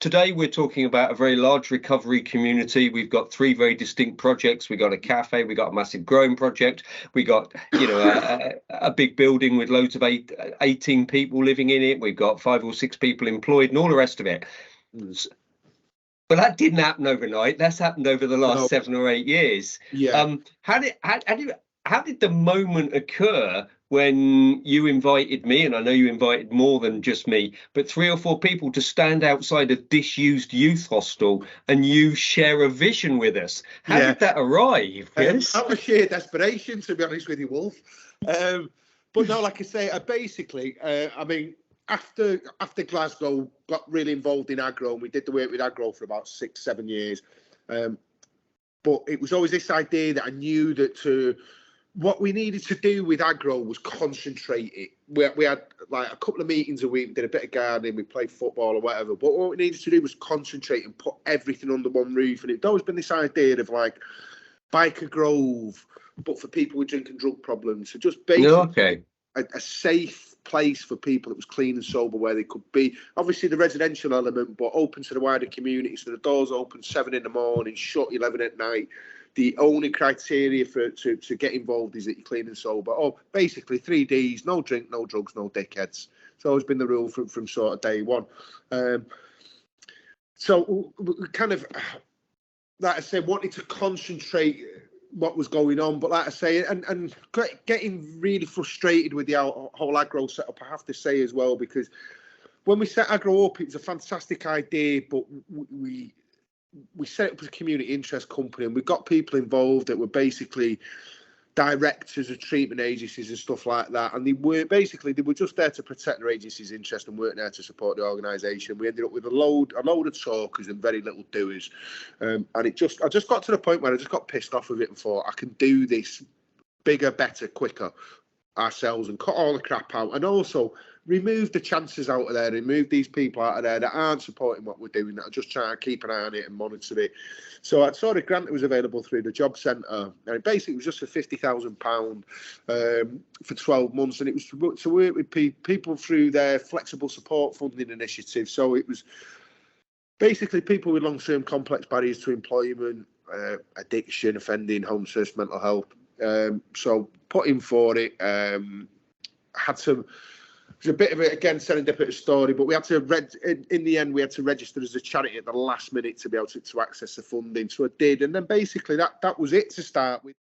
today we're talking about a very large recovery community. We've got three very distinct projects. We got a cafe, we got a massive growing project, we got a big building with loads of 18 people living in it. We've got 5 or 6 people employed and all the rest of it. But that didn't happen overnight. That's happened over the last 7 or 8 years. Yeah. How did the moment occur when you invited me, and I know you invited more than just me, but 3 or 4 people to stand outside a disused youth hostel and you share a vision with us? How did that arrive? Yes? Out of sheer desperation, to be honest with you, Wulf. But no, like I say, basically, I mean, after Glasgow, got really involved in AGRO, and we did the work with AGRO for about 6-7 years. But it was always this idea that I knew that what we needed to do with AGRO was concentrate it. We had like a couple of meetings a week, we did a bit of gardening, we played football or whatever. But what we needed to do was concentrate and put everything under one roof. And it's always been this idea of like Biker Grove, but for people with drink and drug problems. So just basically a safe place for people that was clean and sober where they could be. Obviously the residential element, but open to the wider community. So the doors open 7 in the morning, shut 11 at night. The only criteria to get involved is that you're clean and sober. Oh, basically 3 Ds: no drink, no drugs, no dickheads. It's always been the rule from sort of day one. So we kind of, like I said, wanted to concentrate what was going on, but like I say, and getting really frustrated with the whole AGRO setup, I have to say as well, because when we set AGRO up, it was a fantastic idea, but we set it up as a community interest company, and we got people involved that were basically directors of treatment agencies and stuff like that, and they were just there to protect their agency's interest and weren't there to support the organisation. We ended up with a load of talkers and very little doers, and I just got to the point where I just got pissed off with it and thought, I can do this bigger, better, quicker ourselves and cut all the crap out, and also remove the chances out of there, remove these people out of there that aren't supporting what we're doing, that are just trying to keep an eye on it and monitor it. So I saw a grant that was available through the job centre, and it basically was just for £50,000 for 12 months, and it was to work with people through their flexible support funding initiative. So it was basically people with long-term complex barriers to employment, addiction, offending, homelessness, mental health. So put in for it, had some. It was a bit of it, again, serendipitous story, but we had to in the end we had to register as a charity at the last minute to be able to access the funding. So I did, and then basically that was it to start with.